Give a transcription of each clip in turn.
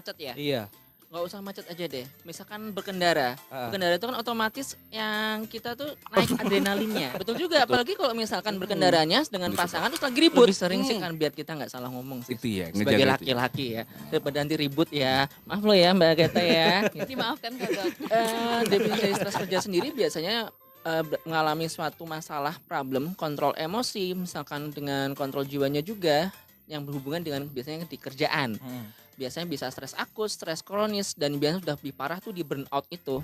macet ya? Iya. Nggak usah macet aja deh. Misalkan berkendara. Heeh. Berkendara itu kan otomatis yang kita tuh naik adrenalinnya. Betul juga, apalagi kalau misalkan berkendaranya dengan pasangan terus lagi ribut. Lebih sering sih kan biar kita nggak salah ngomong sih. Itu ya, Sebagai ngejaga itu ya. laki-laki ya. Daripada nanti ribut ya. Maaf lo ya Mbak Agatha ya. Dimaafkan Kak Dok. Definisi dari stres kerja sendiri biasanya mengalami suatu masalah problem kontrol emosi, misalkan dengan kontrol jiwanya juga yang berhubungan dengan biasanya di kerjaan. Biasanya bisa stres akut, stres kronis, dan biasanya sudah lebih parah tuh di burnout itu.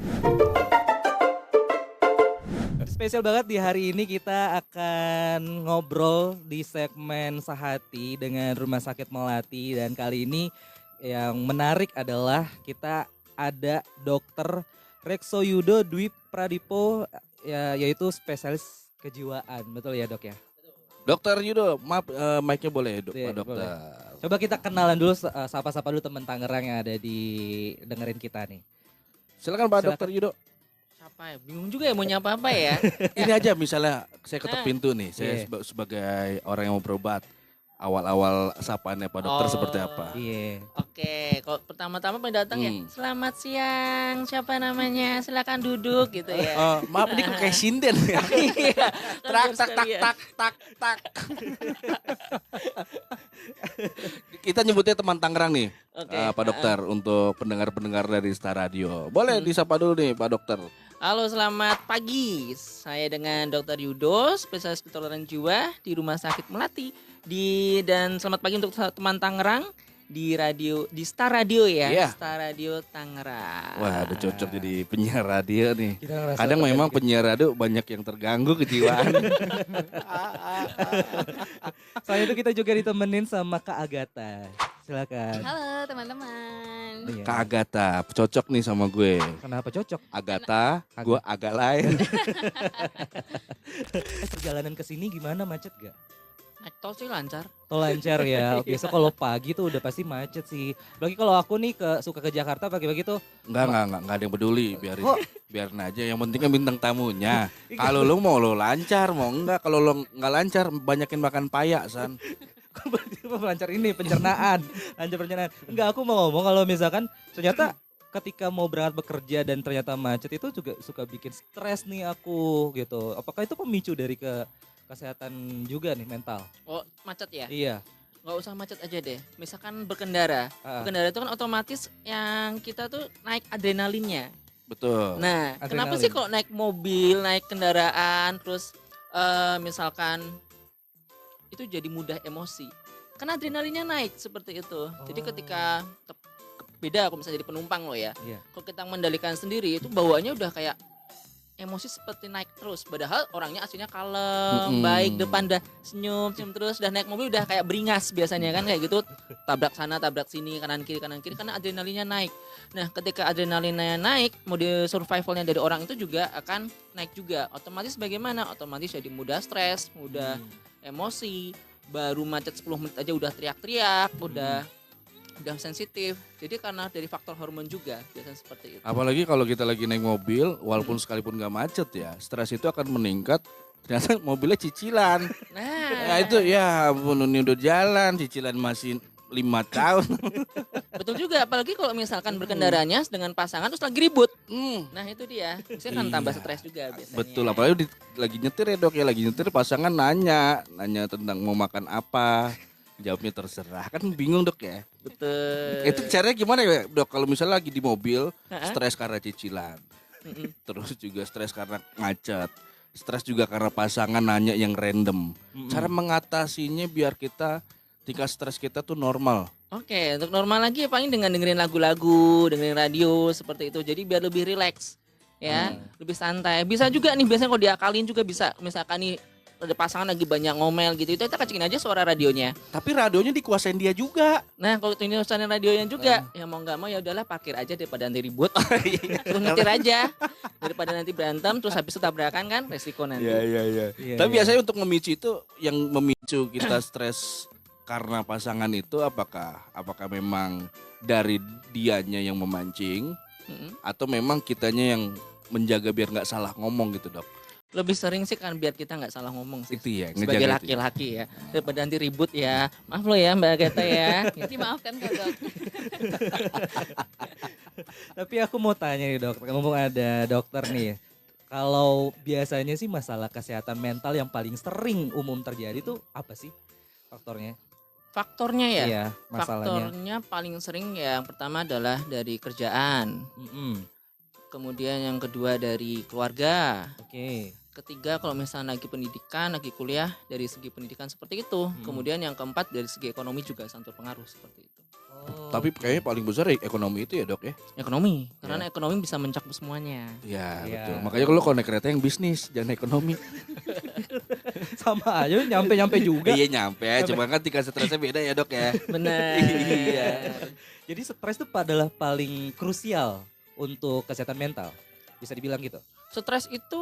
Spesial banget di hari ini kita akan ngobrol di segmen Sehati dengan Rumah Sakit Melati, dan kali ini yang menarik adalah kita ada Dokter Rekso Yudo Dwi Pradipo, yaitu spesialis kejiwaan, betul ya Dok ya? Dokter Yudo, maaf mic-nya boleh Dok, Iya, Pak Dokter. boleh. Coba kita kenalan dulu, sapa-sapa dulu teman Tangerang yang ada di dengerin kita nih. Silakan Pak Silakan. Dokter Yudo. Siapa ya? Bingung juga ya mau nyapa apa ya. Ini aja misalnya saya ketok pintu nih, saya Iya. sebagai orang yang mau berobat. Awal-awal sapaannya Pak Dokter Oh. seperti apa? Iya. Oke, kalau pertama-tama pendatang ya, selamat siang, siapa namanya, silakan duduk gitu ya. Maaf ini kok kayak sinden ya. Iya, Tak tak tak tak tak tak. Kita nyebutnya teman Tangerang nih, Oke, Pak Dokter, untuk pendengar-pendengar dari Star Radio. Boleh disapa dulu nih Pak Dokter. Halo, selamat pagi. Saya dengan Dr. Yudo, spesialis kedokteran jiwa di Rumah Sakit Melati. Dan selamat pagi untuk teman Tangerang di Star Radio ya. Iya. Star Radio Tangerang. Wah, udah cocok jadi penyiar radio nih. Kita ngerasa Kadang memang terganggu. penyiar radio banyak yang terganggu kejiwaan. Selain itu kita juga ditemenin sama Kak Agatha. Silakan. Halo teman-teman. Iya. Kak Agatha, cocok nih sama gue. Kenapa cocok? Agatha, gue agak lain. Perjalanan ke sini gimana, macet gak? Naik tol sih lancar. Tol lancar ya. Biasa kalau pagi tuh udah pasti macet sih. Apalagi kalau aku nih suka ke Jakarta pagi-pagi tuh. Enggak ada yang peduli, biarin aja. Yang penting kan bintang tamunya. Iya. Kalau lu mau lo lancar, mau enggak. Kalau lo enggak lancar, banyakin makan payak, San. Lancar ini pencernaan. Lancar pencernaan. Enggak, aku mau ngomong kalau misalkan ternyata ketika mau berangkat bekerja dan ternyata macet itu juga suka bikin stres nih aku gitu. Apakah itu pemicu dari kesehatan juga nih mental? Oh, macet ya? Iya. Nggak usah macet aja deh. Misalkan berkendara. Berkendara itu kan otomatis yang kita tuh naik adrenalinnya. Betul. Nah, kenapa Adrenalin. sih kok naik mobil, naik kendaraan, terus misalkan itu jadi mudah emosi? Karena adrenalinnya naik seperti itu. Jadi ketika beda kalau misalnya jadi penumpang lo ya. Iya. Kalau kita mengendalikan sendiri itu bawaannya udah kayak emosi seperti naik terus. Padahal orangnya aslinya kalem, baik, depan dah senyum terus, udah naik mobil udah kayak beringas biasanya kan kayak gitu. Tabrak sana, tabrak sini, kanan kiri karena adrenalinnya naik. Nah, ketika adrenalinnya naik, mode survivalnya dari orang itu juga akan naik juga. Otomatis bagaimana? Otomatis jadi mudah stres, mudah emosi, baru macet 10 menit aja udah teriak-teriak, udah sensitif. Jadi karena dari faktor hormon juga biasanya seperti itu. Apalagi kalau kita lagi naik mobil, walaupun sekalipun nggak macet ya, stres itu akan meningkat. Ternyata mobilnya cicilan. Nah, Ya itu ya ampun, ini udah jalan, cicilan masih 5 tahun. betul juga. Apalagi kalau misalkan berkendaranya dengan pasangan terus lagi ribut. Nah itu dia. Bisa kan tambah Iya. stres juga biasanya. Betul, apalagi lagi nyetir ya Dok ya, lagi nyetir pasangan nanya tentang mau makan apa. Jawabnya terserah, kan bingung Dok ya. Betul. Itu caranya gimana ya Dok, kalau misalnya lagi di mobil, stres karena cicilan. Terus juga stres karena macet. Stres juga karena pasangan nanya yang random. Cara mengatasinya biar kita tingkat stres kita tuh normal. Oke, untuk normal lagi paling dengan dengerin lagu-lagu, dengerin radio seperti itu. Jadi biar lebih rileks ya, lebih santai. Bisa juga nih biasanya kalau diakalin juga bisa. Misalkan nih ada pasangan lagi banyak ngomel gitu, itu kita kecilin aja suara radionya. Tapi radionya dikuasain dia juga. Nah, kalau ini urusan radionya juga, ya mau nggak mau ya udahlah parkir aja daripada nanti ribut. Terus nyetir aja daripada nanti berantem terus habis itu tabrakan kan resiko nanti. Iya. Tapi biasanya untuk memicu itu, yang memicu kita stres karena pasangan itu apakah memang dari dianya yang memancing atau memang kitanya yang menjaga biar nggak salah ngomong gitu Dok? Lebih sering sih kan biar kita nggak salah ngomong sih. Itu ya, Sebagai ngejaga itu ya. laki-laki ya. Daripada nanti ribut ya. Maaf lo ya Mbak Agatha ya. Dimaafkan Kak Dok. Tapi aku mau tanya nih dok, mumpung ada dokter nih. Kalau biasanya sih masalah kesehatan mental yang paling sering umum terjadi tuh apa sih faktornya? Faktornya ya. Iya, masalahnya. Faktornya paling sering yang pertama adalah dari kerjaan. Mm-mm. Kemudian yang kedua dari keluarga. Oke. Ketiga kalau misalnya lagi pendidikan, lagi kuliah dari segi pendidikan seperti itu. Kemudian yang keempat dari segi ekonomi juga sangat berpengaruh seperti itu. Oh, Tapi kayaknya paling besar ekonomi itu ya dok ya. Ekonomi, karena ekonomi bisa mencakup semuanya. Ya Iya. betul. Makanya kalau naik kereta yang bisnis, jangan ekonomi. sama aja nyampe juga. Iya nyampe, cuma kan tingkat stresnya beda ya dok ya. Benar. Iya. Jadi stres itu adalah paling krusial untuk kesehatan mental. Bisa dibilang gitu. Stres itu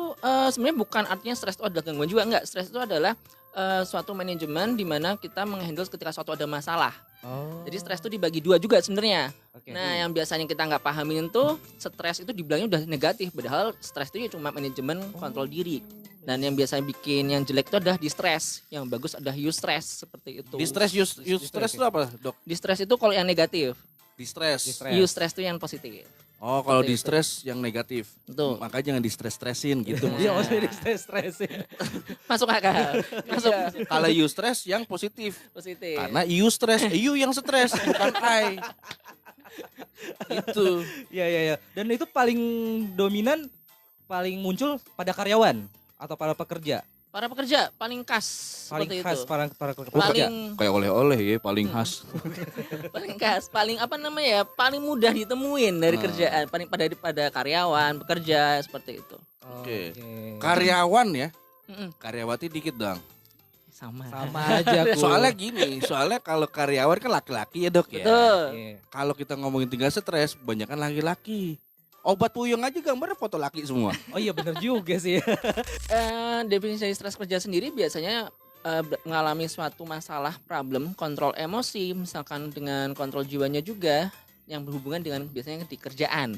sebenarnya bukan artinya stres itu adalah gangguan juga, enggak. Stres itu adalah suatu manajemen di mana kita menghandle ketika suatu ada masalah. Oh. Jadi stres itu dibagi dua juga sebenarnya. Oke. Nah, yang biasanya kita nggak pahamin tuh stres itu dibilangnya udah negatif, padahal stres itu ya cuma manajemen kontrol diri. Dan yang biasanya bikin yang jelek itu adalah distress, yang bagus adalah eustress seperti itu. Distress, eustress itu apa dok? Distress itu kalau yang negatif, Distress. eustress itu yang positif. Oh kalau Seperti itu. distress yang negatif. Betul. Makanya jangan distres-stresin gitu. Iya maksudnya stres-stresin. Masuk akal. Masuk Kalau eustress yang positif. positif. Karena eustress, you yang stres bukan I. Itu. Iya iya iya. Dan itu paling dominan, paling muncul pada karyawan atau para pekerja. Para pekerja paling khas Paling seperti khas itu. para pekerja. Paling Kayak oleh-oleh ya paling khas. paling khas, paling apa namanya ya? Paling mudah ditemuin dari Ah. kerjaan, paling pada karyawan, pekerja seperti itu. Oke. Karyawan ya. Mm-mm. Karyawati dikit dong. Sama. Sama aja. Ku. Soalnya gini, soalnya kalau karyawan kan laki-laki ya dok ya. Betul. Iya. Kalau kita ngomongin tingkat stres, kebanyakan laki-laki. Obat puyeng aja gambarnya foto laki semua. Oh iya benar juga sih. Definisi dari stres kerja sendiri biasanya mengalami suatu masalah problem kontrol emosi, misalkan dengan kontrol jiwanya juga yang berhubungan dengan biasanya di kerjaan.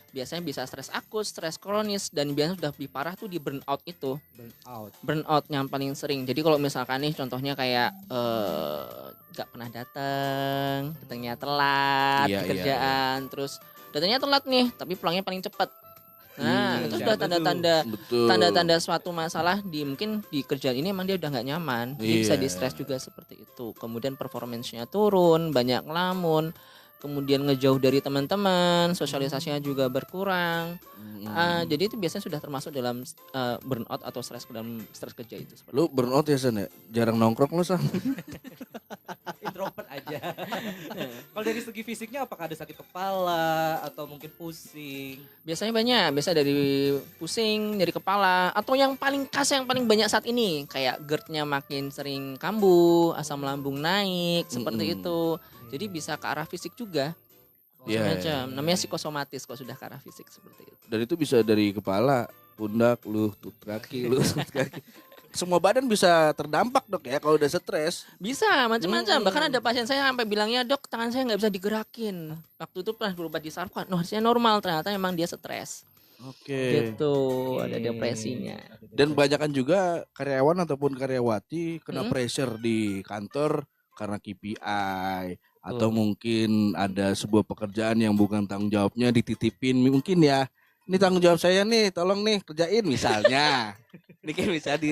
Biasanya bisa stres akut, stres kronis, dan biasanya sudah lebih parah tuh di burnout itu. Burnout. Burnout yang paling sering. Jadi kalau misalkan nih contohnya kayak nggak pernah datangnya telat Iya, di iya, kerjaan, terus datangnya telat nih, tapi pulangnya paling cepat. Nah, itu siapa sudah tuh? tanda-tanda Betul. tanda-tanda suatu masalah di mungkin di kerjaan ini emang dia udah nggak nyaman. Dia bisa Iya. di stres juga seperti itu. Kemudian performance-nya turun, banyak ngelamun, kemudian ngejauh dari teman-teman, sosialisasinya juga berkurang. Jadi itu biasanya sudah termasuk dalam burnout atau stres dalam stres kerja itu. Seperti Lu burnout ya San ya? Jarang nongkrong lu San. Introvert aja. Kalau dari segi fisiknya apakah ada sakit kepala atau mungkin pusing? biasanya banyak, biasa dari pusing, dari kepala, atau yang paling khas yang paling banyak saat ini kayak GERD-nya makin sering kambuh, asam lambung naik, seperti itu. Jadi bisa ke arah fisik juga. Iya, Macam namanya psikosomatis kalau sudah ke arah fisik seperti itu. Dan itu bisa dari kepala, pundak, lutut kaki, lutut kaki. Semua badan bisa terdampak dok ya kalau udah stres. Bisa macam-macam. Bahkan ada pasien saya sampai bilangnya, "Dok, tangan saya nggak bisa digerakin." Waktu itu pernah berobat di saraf, no, harusnya normal, ternyata memang dia stres. Oke. Gitu, ada depresinya. Dan kebanyakan juga karyawan ataupun karyawati kena pressure di kantor karena KPI atau mungkin ada sebuah pekerjaan yang bukan tanggung jawabnya dititipin mungkin ya. Ini tanggung jawab saya nih, tolong nih kerjain misalnya. Ini kan bisa di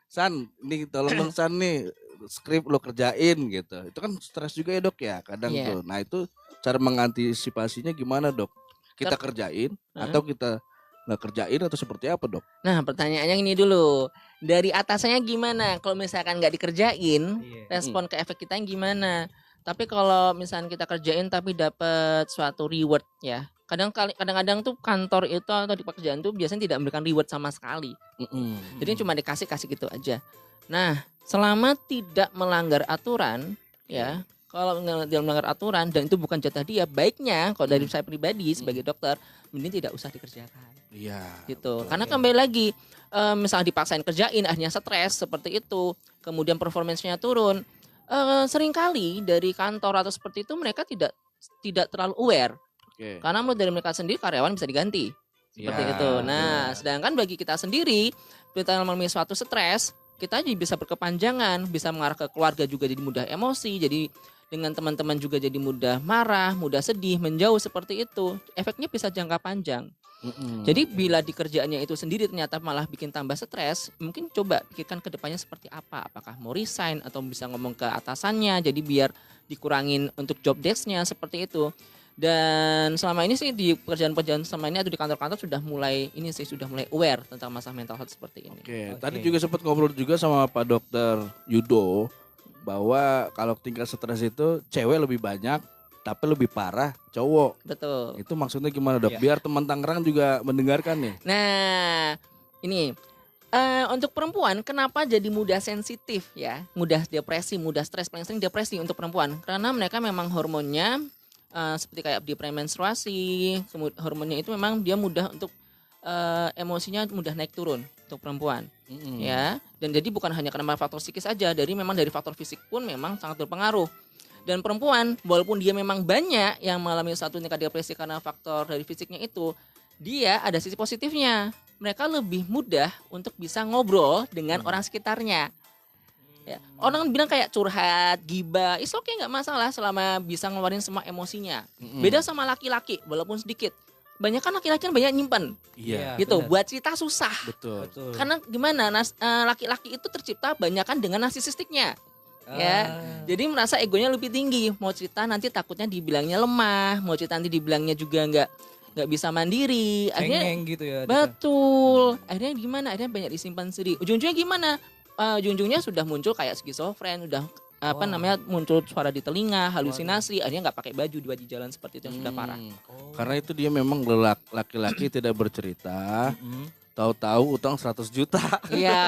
San, ini tolong dong San nih skrip lo kerjain gitu. Itu kan stres juga ya dok ya kadang Iya. tuh. Nah itu cara mengantisipasinya gimana dok? Kita kerjain atau kita nggak kerjain atau seperti apa dok? Nah, pertanyaannya ini dulu. Dari atasannya gimana? Kalau misalkan nggak dikerjain, Iya. respon ke efek kita yang gimana? Tapi kalau misalkan kita kerjain tapi dapat suatu reward ya. Kadang-kadang tuh kantor itu atau di pekerjaan tuh biasanya tidak memberikan reward sama sekali. Jadi cuma dikasih gitu aja. Nah, selama tidak melanggar aturan ya. Kalau dia melanggar aturan dan itu bukan jatah dia, baiknya kalau dari saya pribadi sebagai dokter, mending tidak usah dikerjakan. Iya. Gitu. Karena kembali lagi misalnya dipaksain kerjain akhirnya stres seperti itu, kemudian performance-nya turun. Seringkali dari kantor atau seperti itu mereka tidak terlalu aware. Oke. Karena menurut dari mereka sendiri karyawan bisa diganti. Seperti Ya, itu. Nah, betul. sedangkan bagi kita sendiri, kita mengalami suatu stres, kita jadi bisa berkepanjangan, bisa mengarah ke keluarga juga jadi mudah emosi, jadi dengan teman-teman juga jadi mudah marah, mudah sedih, menjauh seperti itu. Efeknya bisa jangka panjang. Jadi bila di kerjaannya itu sendiri ternyata malah bikin tambah stres, mungkin coba pikirkan ke depannya seperti apa. Apakah mau resign atau bisa ngomong ke atasannya, jadi biar dikurangin untuk job desk-nya seperti itu. Dan selama ini sih di pekerjaan-pekerjaan selama ini atau di kantor-kantor sudah mulai aware tentang masalah mental health seperti ini. Oke, tadi juga sempat ngobrol juga sama Pak Dokter Yudo bahwa kalau tingkat stres itu cewek lebih banyak tapi lebih parah cowok. Betul. Itu maksudnya gimana, Dok? Iya. Biar teman Tangerang juga mendengarkan nih. Nah, ini untuk perempuan kenapa jadi mudah sensitif ya, mudah depresi, mudah stres, paling sering depresi untuk perempuan karena mereka memang hormonnya seperti kayak di premenstruasi, hormonnya itu memang dia mudah untuk emosinya mudah naik turun untuk perempuan ya. Dan jadi bukan hanya karena faktor psikis saja, memang dari faktor fisik pun memang sangat berpengaruh. Dan perempuan walaupun dia memang banyak yang mengalami satu tingkat depresi karena faktor dari fisiknya itu, dia ada sisi positifnya. Mereka lebih mudah untuk bisa ngobrol dengan orang sekitarnya. Ya, orang bilang kayak curhat, gibah, it's okay nggak masalah selama bisa ngeluarin semua emosinya. Beda sama laki-laki, walaupun sedikit. Banyak kan laki-laki kan banyak nyimpen, Iya, gitu. benar. Buat cerita susah. betul. Betul. Karena gimana, laki-laki itu tercipta banyak kan dengan narsisistiknya. Ya, jadi merasa egonya lebih tinggi. Mau cerita nanti takutnya dibilangnya lemah, mau cerita nanti dibilangnya juga nggak bisa mandiri. Akhirnya Cengeng gitu ya. betul. Akhirnya gimana? Akhirnya banyak disimpan sendiri. Ujung-ujungnya gimana? Ujung-ujungnya sudah muncul kayak skizofren, udah Wah. muncul suara di telinga, halusinasi. Akhirnya nggak pakai baju di jalan seperti itu yang sudah parah. Karena itu dia memang laki-laki tidak bercerita, Mm. tahu-tahu utang 100 juta. Iya.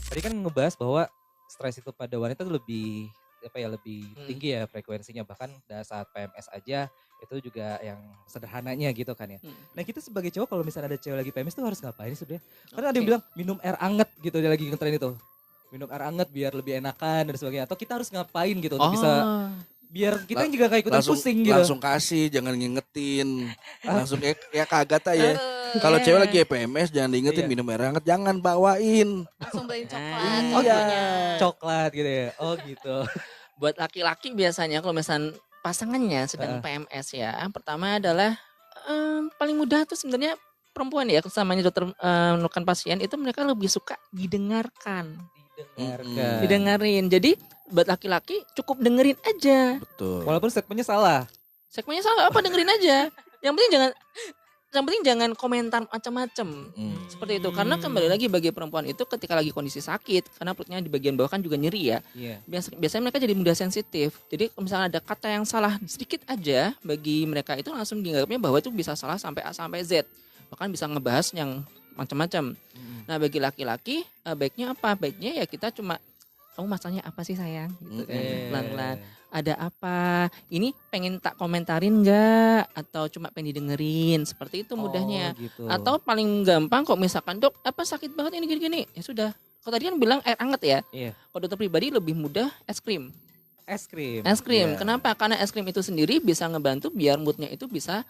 Tadi kan ngebahas bahwa stres itu pada wanita tuh lebih lebih tinggi ya frekuensinya, bahkan saat PMS aja itu juga yang sederhananya gitu kan ya. Nah kita sebagai cowok kalau misalnya ada cewek lagi PMS tuh harus ngapain sih sebenarnya? Karena ada yang Oke. bilang minum air anget gitu, dia lagi ngetren itu. Minum air anget biar lebih enakan dan sebagainya. Atau kita harus ngapain gitu untuk bisa biar kita juga kayak ikutan pusing gitu. Langsung kasih, jangan ngingetin. Langsung ya kagak ya. Kalau Iya. cewek lagi PMS jangan diingetin Iya. minum air hangat, jangan bawain. Langsung beliin coklat. Ah, Oh iya. contohnya. Coklat gitu ya. Oh gitu. Buat laki-laki biasanya kalau misalnya pasangannya sedang PMS ya, pertama adalah paling mudah tuh sebenarnya perempuan ya, kesamanya dokter menemukan pasien itu mereka lebih suka didengarkan, Didengarkan. didengerin. Jadi buat laki-laki cukup dengerin aja. Betul. Walaupun statementnya salah. Segmennya salah apa dengerin aja. Yang penting jangan komentar macam-macam. Seperti itu. Karena kembali lagi bagi perempuan itu ketika lagi kondisi sakit, karena perutnya di bagian bawah kan juga nyeri ya. Iya. Biasanya mereka jadi mudah sensitif. Jadi kalau misalnya ada kata yang salah sedikit aja bagi mereka itu langsung dianggapnya bahwa itu bisa salah sampai A sampai Z. Bahkan bisa ngebahas yang macam-macam. Nah, bagi laki-laki baiknya apa? Baiknya ya kita cuma kamu masalahnya apa sih sayang? Gitu kan. Pelan-pelan. Ada apa? Ini pengen tak komentarin nggak? Atau cuma pengen didengerin? Seperti itu mudahnya. Oh, gitu. Atau paling gampang kok misalkan dok apa sakit banget ini gini-gini. Ya sudah. Kalau tadi kan bilang air hangat ya. Iya. Kalau dokter pribadi lebih mudah es krim. Es krim. Es krim. Iya. Kenapa? Karena es krim itu sendiri bisa ngebantu biar moodnya itu bisa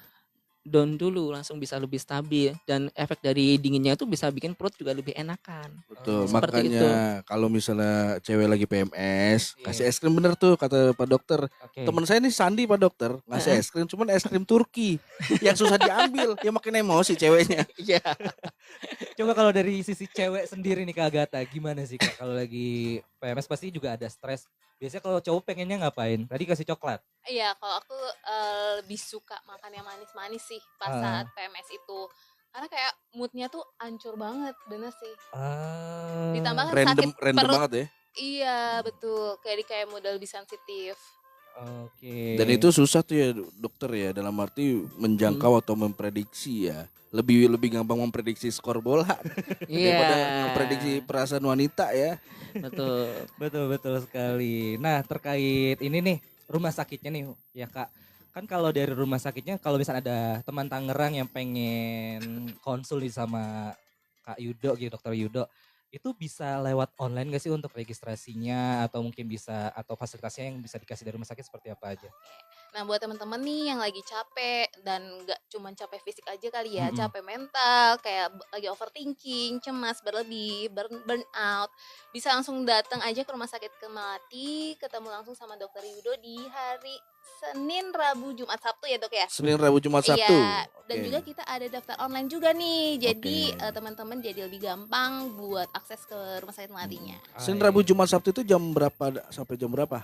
down dulu, langsung bisa lebih stabil. Dan efek dari dinginnya itu bisa bikin perut juga lebih enakan. Betul, Seperti makanya kalau misalnya cewek lagi PMS, Iya. kasih es krim bener tuh kata Pak Dokter. Oke. Temen saya nih Sandi Pak Dokter, ngasih es krim, cuman es krim Turki yang susah diambil, ya makin emosi ceweknya. Iya. Coba kalau dari sisi cewek sendiri nih Kak Agatha, gimana sih Kak kalau lagi PMS pasti juga ada stres. Biasanya kalau cowok pengennya ngapain? Tadi kasih coklat. Iya, kalau aku lebih suka makan yang manis-manis sih pas saat PMS itu. Karena kayak moodnya tuh hancur banget, bener sih. Ditambah kan Random sakit random perut. banget ya. Iya, betul. Kayak model lebih sensitif. Oke. Dan itu susah tuh ya dokter ya, dalam arti menjangkau atau memprediksi ya. Lebih gampang memprediksi skor bola Iya. daripada memprediksi perasaan wanita ya. Betul. Betul sekali. Nah terkait ini nih rumah sakitnya nih ya Kak. Kan kalau dari rumah sakitnya kalau misalnya ada teman Tangerang yang pengen konsul nih sama Kak Yudo gitu, Dokter Yudo. Itu bisa lewat online gak sih untuk registrasinya atau mungkin bisa atau fasilitasnya yang bisa dikasih dari rumah sakit seperti apa aja? Nah, buat teman-teman nih yang lagi capek dan nggak cuma capek fisik aja kali ya, Mm-mm. capek mental, kayak lagi overthinking, cemas berlebih, burnout, bisa langsung datang aja ke Rumah Sakit Melati, ketemu langsung sama Dokter Yudo di hari Senin, Rabu, Jumat, Sabtu ya, Dok ya? Senin, Rabu, Jumat, Sabtu. Iya, dan Oke. juga kita ada daftar online juga nih. Jadi Oke. teman-teman jadi lebih gampang buat akses ke Rumah Sakit Melatinya. Senin, Rabu, Jumat, Sabtu itu jam berapa sampai jam berapa?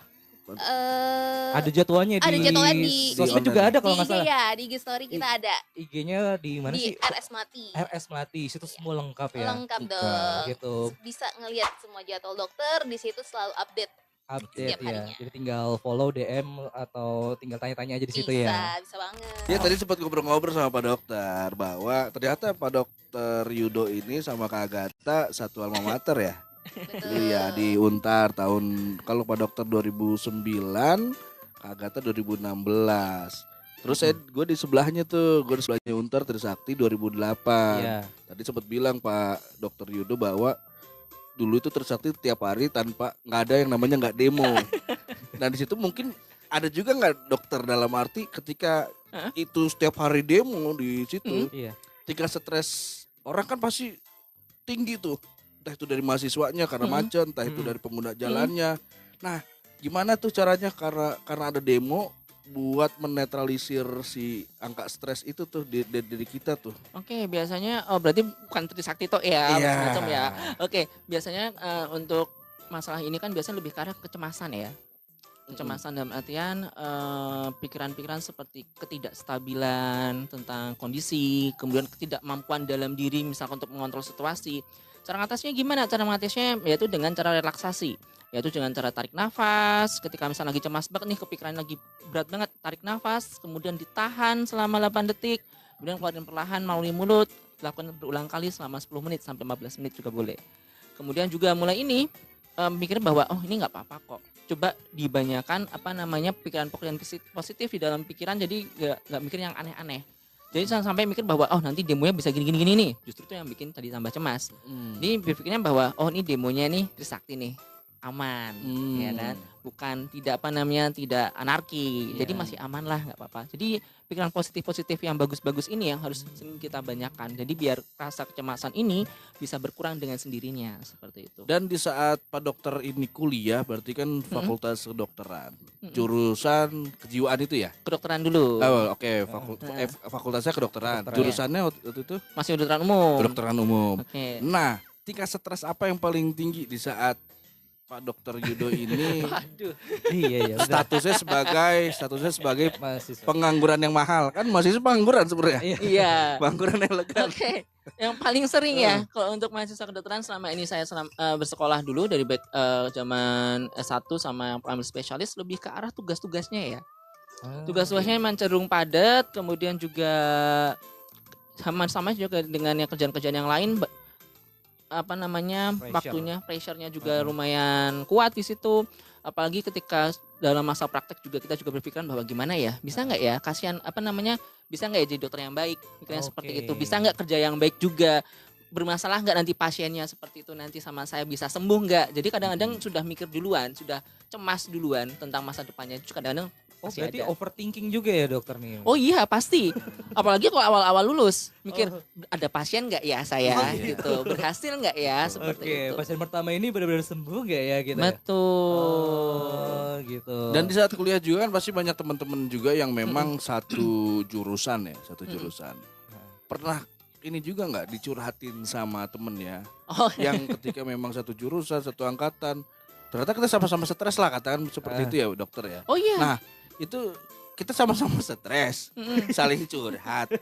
Ada jadwalnya Ada di jadwalnya di sosmed online. juga ada di kalau nggak IG salah. ya, di IG story kita ada IG-nya di mana di sih? RS Melati. RS Melati, situ semua lengkap ya. Lengkap Bukan. dong. Gitu. Bisa ngelihat semua jadwal dokter di situ selalu update. Update Setiap ya. harinya. Jadi tinggal follow DM atau tinggal tanya-tanya aja di situ ya. Bisa banget. Ya tadi sempat ngobrol-ngobrol sama Pak Dokter bahwa ternyata Pak Dokter Yudo ini sama Kak Agatha satu alma mater ya. Betul. Iya di Untar tahun kalau Pak Dokter 2009, Kak Agatha 2016. Terus gue di sebelahnya Untar Trisakti 2008. Iya. Tadi sempat bilang Pak Dokter Yudo bahwa dulu itu Trisakti tiap hari tanpa nggak ada yang namanya nggak demo. Nah di situ mungkin ada juga nggak dokter dalam arti ketika itu setiap hari demo di situ, Iya. ketika stres orang kan pasti tinggi tuh, entah itu dari mahasiswanya karena macet, entah itu dari pengguna jalannya. Nah gimana tuh caranya karena ada demo buat menetralisir si angka stres itu tuh di diri kita tuh. Oke, biasanya berarti bukan Trisakti toh ya, Iya. macam-macam ya. Oke, biasanya untuk masalah ini kan biasanya lebih ke arah kecemasan ya. Kecemasan dalam artian pikiran-pikiran seperti ketidakstabilan tentang kondisi, kemudian ketidakmampuan dalam diri misalkan untuk mengontrol situasi. Cara mengatasinya gimana? Cara mengatasinya yaitu dengan cara relaksasi. Yaitu dengan cara tarik nafas, ketika misalnya lagi cemas banget nih, kepikiran lagi berat banget, tarik nafas, kemudian ditahan selama 8 detik, kemudian keluarin perlahan melalui mulut, lakukan berulang kali selama 10 menit sampai 15 menit juga boleh. Kemudian juga mulai ini mikir bahwa oh ini nggak apa-apa kok. Coba dibanyakan pikiran-pikiran positif di dalam pikiran, jadi nggak mikir yang aneh-aneh. Jadi jangan sampai mikir bahwa oh nanti demonya bisa gini-gini nih. Justru itu yang bikin tadi tambah cemas. Ini berpikirnya bahwa oh ini demonya nih Trisakti nih. Aman, ya kan? Bukan tidak tidak anarki. Jadi masih aman lah, nggak apa-apa. Jadi pikiran positif yang bagus-bagus ini yang harus kita banyakkan. Jadi biar rasa kecemasan ini bisa berkurang dengan sendirinya seperti itu. Dan di saat Pak Dokter ini kuliah, berarti kan fakultas kedokteran, jurusan kejiwaan itu ya? Kedokteran dulu. Oh, oke, fakultasnya kedokteran. Jurusannya waktu itu Masih kedokteran umum. kedokteran umum. Oke. Nah, tingkat stres apa yang paling tinggi di saat Pak Dokter Yudo ini Aduh. Iya ya. statusnya sebagai Mahasiswa. pengangguran yang mahal kan mahasiswa pengangguran sebenarnya. Iya. Pengangguran yang legal. Oke, yang paling sering ya kalau untuk mahasiswa kedokteran selama ini saya bersekolah dulu dari zaman S1 sama yang pengambil spesialis lebih ke arah tugas-tugasnya ya. Tugas-tugasnya memang cenderung padat, kemudian juga sama juga dengan yang kerjaan-kerjaan yang lain waktunya pressure-nya juga lumayan kuat di situ. Apalagi ketika dalam masa praktek juga kita juga berpikiran bahwa gimana ya, bisa nggak ya kasihan bisa nggak ya jadi dokter yang baik, mikirnya seperti itu, bisa nggak kerja yang baik juga, bermasalah nggak nanti pasiennya seperti itu nanti sama saya, bisa sembuh nggak. Jadi kadang-kadang sudah mikir duluan, sudah cemas duluan tentang masa depannya. Itu kadang-kadang Oh masih berarti ada. overthinking juga ya dokter nih? Oh iya pasti. Apalagi kalau awal-awal lulus mikir ada pasien nggak ya saya gitu, berhasil nggak ya seperti Oke, itu. pasien pertama ini benar-benar sembuh nggak ya gitu? Betul. Gitu. Dan di saat kuliah juga kan pasti banyak teman-teman juga yang memang satu jurusan. Pernah ini juga nggak dicurhatin sama temen ya? Oh Yang ketika memang satu jurusan, satu angkatan, ternyata kita sama-sama stres lah, katakan seperti itu ya dokter ya. oh iya. Nah itu kita sama-sama stres, saling curhat.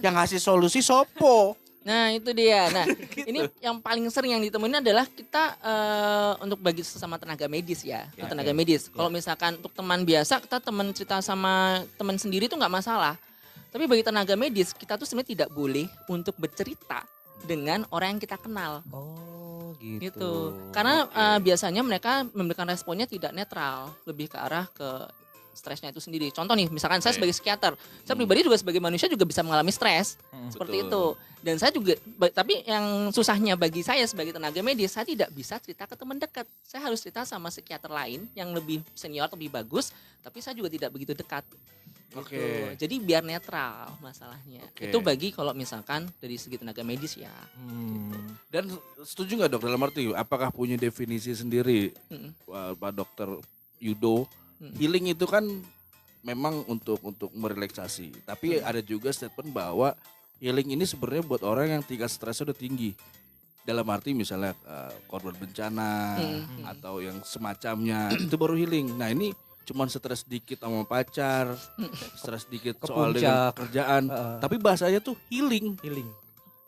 Yang ngasih solusi sopo? Nah itu dia. Nah ini yang paling sering yang ditemuin adalah kita untuk bagi sesama tenaga medis ya, tenaga medis. Kalau misalkan untuk teman biasa kita teman cerita sama teman sendiri itu nggak masalah. Tapi bagi tenaga medis kita tuh sebenarnya tidak boleh untuk bercerita dengan orang yang kita kenal. Oh Gitu. gitu. Karena biasanya mereka memberikan responnya tidak netral, lebih ke arah ke stresnya itu sendiri. Contoh nih, misalkan saya sebagai psikiater, saya pribadi juga sebagai manusia juga bisa mengalami stres. Seperti Betul. itu. Dan saya juga, tapi yang susahnya bagi saya sebagai tenaga medis, saya tidak bisa cerita ke teman dekat. Saya harus cerita sama psikiater lain yang lebih senior, lebih bagus, tapi saya juga tidak begitu dekat. Oke. Gitu. Jadi biar netral masalahnya. Oke. Itu bagi kalau misalkan dari segi tenaga medis ya. Dan setuju nggak dok dalam arti apakah punya definisi sendiri Pak Dokter Yudo? Healing itu kan memang untuk merelaksasi, tapi ada juga statement bahwa healing ini sebenarnya buat orang yang tingkat stresnya udah tinggi. Dalam arti misalnya korban bencana atau yang semacamnya itu baru healing. Nah ini cuman stres dikit sama pacar, stres dikit Ke soal dengan puncak. kerjaan, tapi bahasanya tuh healing.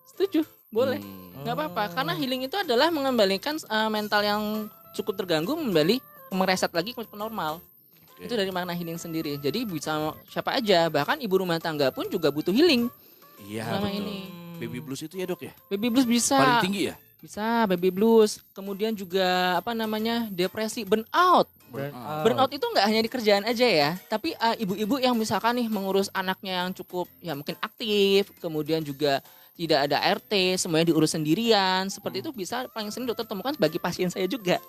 Setuju, boleh. Nggak apa-apa, karena healing itu adalah mengembalikan mental yang cukup terganggu kembali mereset lagi ke normal. Oke. Itu dari makna healing sendiri. Jadi bisa siapa aja, bahkan ibu rumah tangga pun juga butuh healing. Iya Selama betul. ini. Baby blues itu ya dok ya? Baby blues bisa. Paling tinggi ya? Bisa baby blues. Kemudian juga depresi, burnout. Burnout itu nggak hanya di kerjaan aja ya, tapi ibu-ibu yang misalkan nih mengurus anaknya yang cukup ya mungkin aktif, kemudian juga tidak ada RT, semuanya diurus sendirian, seperti itu bisa paling sering dokter temukan bagi pasien saya juga.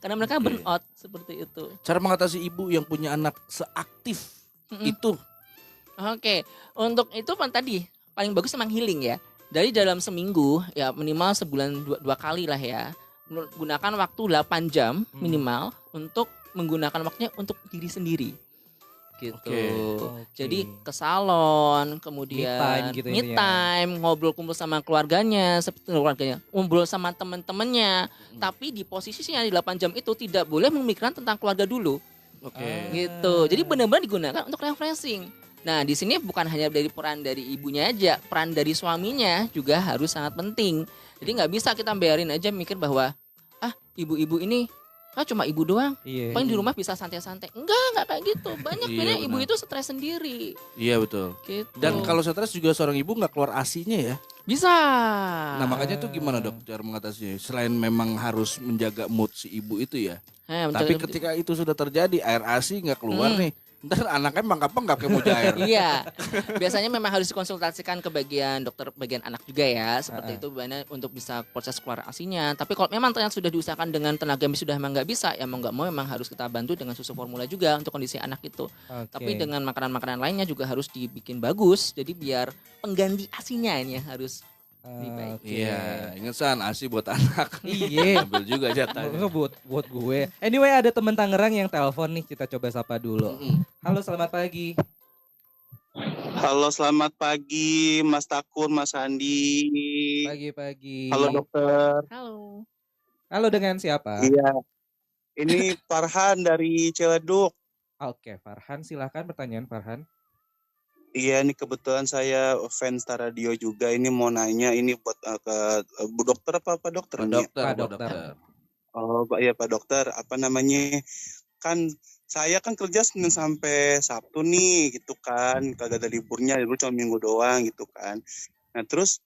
Karena mereka Oke. burnout seperti itu. Cara mengatasi ibu yang punya anak seaktif itu. Oke, untuk itu tadi paling bagus memang healing ya. Dari dalam seminggu ya minimal sebulan dua kali lah ya. Gunakan waktu 8 jam minimal untuk menggunakan waktunya untuk diri sendiri. Gitu. Oke. Jadi ke salon, kemudian Me time gitu me intinya. time, ngobrol kumpul sama keluarganya, ngobrol sama teman-temannya. Tapi di posisinya di 8 jam itu tidak boleh memikirkan tentang keluarga dulu. Oke. Gitu. Jadi benar-benar digunakan untuk refreshing. Nah, di sini bukan hanya dari peran dari ibunya aja, peran dari suaminya juga harus sangat penting. Jadi nggak bisa kita biarin aja mikir bahwa ibu-ibu ini cuma ibu doang, Iya. paling di rumah bisa santai-santai. Enggak kayak gitu. Banyak Iya, banyak ibu benar. itu stres sendiri. Iya betul. Gitu. Dan kalau stres juga seorang ibu nggak keluar asinya ya. bisa. Nah makanya tuh gimana dok cara mengatasinya? Selain memang harus menjaga mood si ibu itu ya. Tapi ketika itu sudah terjadi air asi nggak keluar nih, ntar anaknya mangkap kayak mau jair. Iya, biasanya memang harus dikonsultasikan ke bagian dokter bagian anak juga ya, seperti itu mana untuk bisa proses keluar asinya. Tapi kalau memang ternyata sudah diusahakan dengan tenaga medis sudah memang nggak bisa, ya mau nggak mau memang harus kita bantu dengan susu formula juga untuk kondisi anak itu. Tapi dengan makanan-makanan lainnya juga harus dibikin bagus, jadi biar pengganti asinya ini yang harus lebih baik. Iya, ingat San, asi buat anak. Iya. Ambil juga jatahnya. buat gue. Anyway, ada teman Tangerang yang telepon nih, kita coba sapa dulu. Halo, selamat pagi. Halo, selamat pagi Mas Takun, Mas Andi. Pagi-pagi. Halo dokter. Halo. Halo, dengan siapa? Iya. Ini Farhan dari Ciledug. Oke, Farhan, silahkan pertanyaan Farhan. Iya, ini kebetulan saya fans radio juga. Ini mau nanya ini buat ke Bu Dokter apa Pak Dokter? Pak ini? dokter, Pak Pak dokter. dokter. Oh, Pak ya Pak Dokter. Apa namanya? Kan saya kan kerja Senin sampai Sabtu nih gitu kan. Kagak ada liburnya, libur cuma minggu doang gitu kan. Nah, terus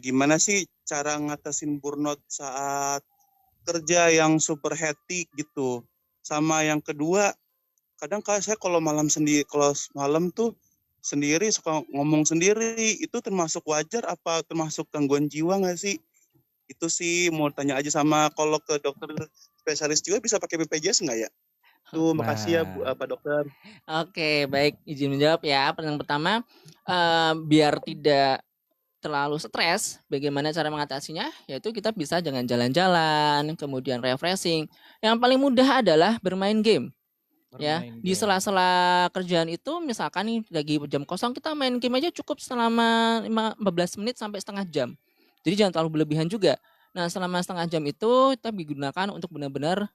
gimana sih cara ngatasin burnout saat kerja yang super hectic gitu? Sama yang kedua, kadang saya kalau malam tuh sendiri suka ngomong sendiri, itu termasuk wajar apa termasuk gangguan jiwa nggak sih? Itu sih mau tanya aja, sama kalau ke dokter spesialis juga bisa pakai BPJS nggak ya? Tuh, makasih ya Pak Dokter. Oke, baik, izin menjawab ya. Pertanyaan pertama, biar tidak terlalu stres, bagaimana cara mengatasinya? Yaitu kita bisa dengan jalan-jalan, kemudian refreshing. Yang paling mudah adalah bermain game. Ya, di sela-sela kerjaan itu misalkan nih lagi jam kosong kita main game aja cukup selama 15 menit sampai setengah jam. Jadi jangan terlalu berlebihan juga. Nah, selama setengah jam itu kita digunakan untuk benar-benar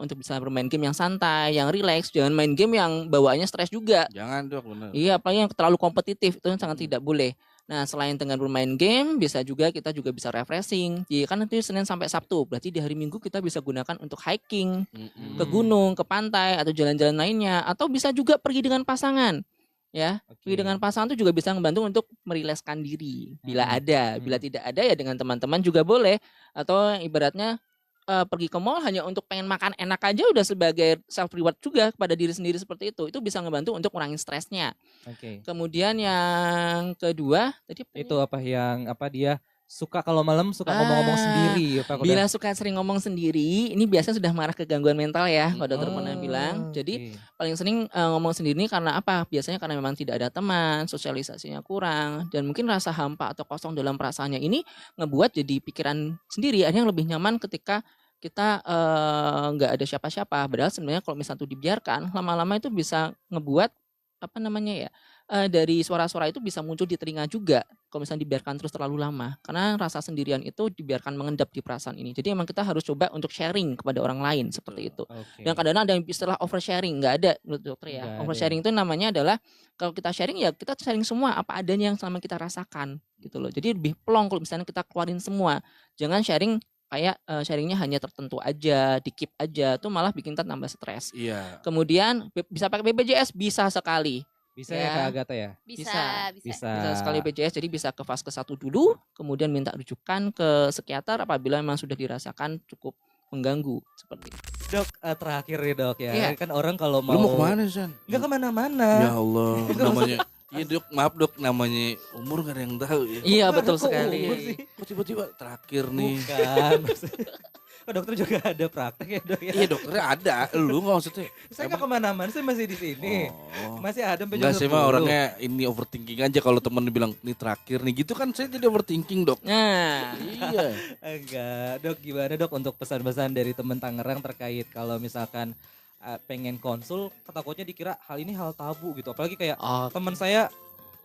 untuk bisa bermain game yang santai, yang rileks, jangan main game yang bawaannya stres juga. Jangan dok, benar. Iya, apalagi yang terlalu kompetitif itu sangat tidak boleh. Nah, selain dengan bermain game, kita juga bisa refreshing. Jadi kan nanti Senin sampai Sabtu, berarti di hari Minggu kita bisa gunakan untuk hiking, ke gunung, ke pantai, atau jalan-jalan lainnya. Atau bisa juga pergi dengan pasangan. Ya, pergi dengan pasangan itu juga bisa membantu untuk merilekskan diri. Bila ada, bila tidak ada ya dengan teman-teman juga boleh. Atau ibaratnya pergi ke mall hanya untuk pengen makan enak aja udah sebagai self reward juga kepada diri sendiri seperti itu. Itu bisa ngebantu untuk ngurangin stresnya. Oke. Kemudian yang kedua tadi Itu apa yang apa dia suka kalau malam suka ngomong-ngomong sendiri apa udah? bila suka sering ngomong sendiri, ini biasanya sudah marah ke gangguan mental ya, kalau dokter pernah bilang. Jadi paling sering ngomong sendiri ini karena apa? Biasanya karena memang tidak ada teman, sosialisasinya kurang, dan mungkin rasa hampa atau kosong dalam perasaannya ini ngebuat jadi pikiran sendiri. Ada yang lebih nyaman ketika kita nggak ada siapa-siapa. Padahal sebenarnya kalau misalnya itu dibiarkan, lama-lama itu bisa ngebuat apa namanya ya, dari suara-suara itu bisa muncul di telinga juga kalau misalnya dibiarkan terus terlalu lama. Karena rasa sendirian itu dibiarkan mengendap di perasaan ini. Jadi emang kita harus coba untuk sharing kepada orang lain seperti itu. Oke. Dan kadang-kadang ada yang istilah oversharing, nggak ada menurut dokter ya. Nggak ada. Oversharing itu namanya adalah kalau kita sharing ya kita sharing semua apa adanya yang selama kita rasakan gitu loh. Jadi lebih plong kalau misalnya kita keluarin semua. Jangan sharing kayak sharingnya hanya tertentu aja, di-keep aja, tuh malah bikin kita tambah stres. Iya. Kemudian bisa pakai BPJS bisa sekali. Bisa Ya. ya Kak Agatha ya? Bisa. Bisa. Bisa sekali BPJS, jadi bisa ke fase 1 dulu, kemudian minta rujukan ke psikiater apabila memang sudah dirasakan cukup mengganggu seperti itu. Dok, terakhir nih dok ya. Iya. Kan orang kalau Lu mau kemana San? Nggak kemana-mana. Ya Allah, namanya. Iya dok, maaf dok, namanya umur gak ada yang tahu ya. Iya betul Kok sekali. umur sih? Kok tiba-tiba terakhir nih. Bukan. Kok dokter juga ada praktek ya dok ya? Iya dokternya ada, lu nggak maksudnya. Saya nggak kemana-mana, saya masih di sini. Oh. Masih ada sampai Enggak jam sih mah 10. orangnya ini overthinking aja kalau temen bilang ini terakhir nih gitu kan saya jadi overthinking dok. Nah, Iya. Enggak, dok gimana dok untuk pesan-pesan dari teman Tangerang terkait kalau misalkan pengen konsul, takutnya dikira hal ini hal tabu gitu. Apalagi kayak oh, teman saya,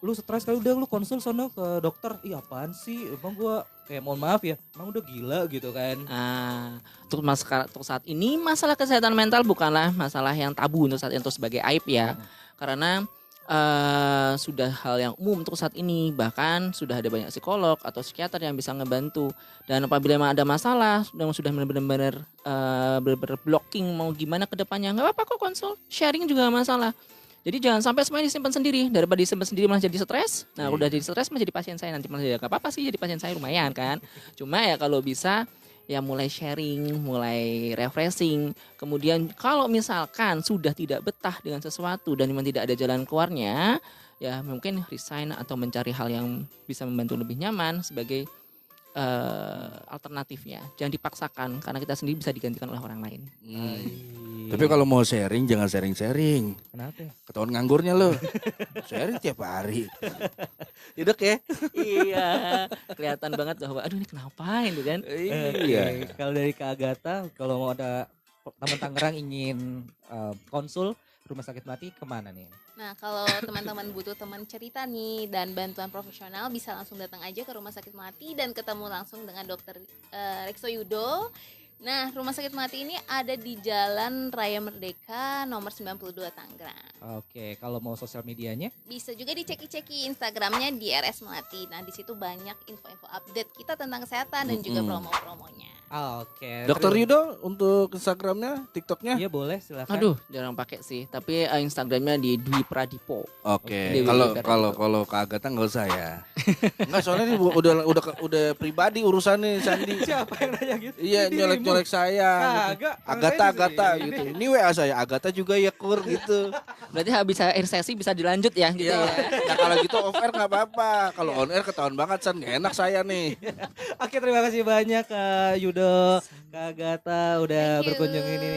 lu stres kali udah lu konsul sono ke dokter. Ih apaan sih, emang gua kayak mohon maaf ya, emang udah gila gitu kan. untuk saat ini masalah kesehatan mental bukanlah masalah yang tabu untuk saat itu sebagai aib ya, karena sudah hal yang umum untuk saat ini, bahkan sudah ada banyak psikolog atau psikiater yang bisa ngebantu. Dan apabila memang ada masalah sudah benar-benar blocking mau gimana ke depannya, nggak apa-apa kok konsul, sharing juga nggak masalah. Jadi jangan sampai semuanya disimpan sendiri, daripada disimpan sendiri malah jadi stres. Nah udah jadi stres malah jadi pasien saya nanti malah jadi nggak apa-apa sih, jadi pasien saya lumayan kan. Cuma ya kalau bisa ya mulai sharing, mulai refreshing. Kemudian kalau misalkan sudah tidak betah dengan sesuatu dan memang tidak ada jalan keluarnya, ya mungkin resign atau mencari hal yang bisa membantu lebih nyaman sebagai alternatifnya. Jangan dipaksakan karena kita sendiri bisa digantikan oleh orang lain. Tapi kalau mau sharing jangan sharing-sharing. Kenapa ya? Ketahuan nganggurnya lo. Sharing tiap hari. Ya dok ya. Iya, kelihatan banget bahwa aduh ini kenapa ini kan. Iya. Kalau dari Kak Agatha, kalau mau ada teman Tangerang ingin konsul Rumah Sakit Melati kemana nih? Nah, kalau teman-teman butuh teman cerita nih dan bantuan profesional, bisa langsung datang aja ke Rumah Sakit Melati dan ketemu langsung dengan Dokter Rekso Yudo. Nah, Rumah Sakit Melati ini ada di Jalan Raya Merdeka nomor 92 Tangerang. Oke, kalau mau sosial medianya? Bisa juga diceki-ceki Instagramnya di RS Melati. Nah, di situ banyak info-info update kita tentang kesehatan dan juga promo-promonya. Oke. Dokter Yudo untuk Instagramnya, TikToknya? Iya boleh silakan. Aduh, jarang pakai sih. Tapi Instagramnya di Dwi Pradipo. Oke. Dewi Kalau Ferry. kalau Kak Agatha nggak usah ya. Enggak soalnya ini udah pribadi urusannya Sandi. Siapa yang nanya gitu? Iya nyolek saya. Kagak, Agatha gitu. Ini WA saya Agatha juga ya kur gitu. Berarti habis air sesi bisa dilanjut ya gitu Iya. ya. Nah kalau gitu off air nggak apa-apa. Kalau on air ketahuan banget San, nggak enak saya nih. Oke, terima kasih banyak Kak Yudo, Kak Agatha udah Thank you. berkunjung ini.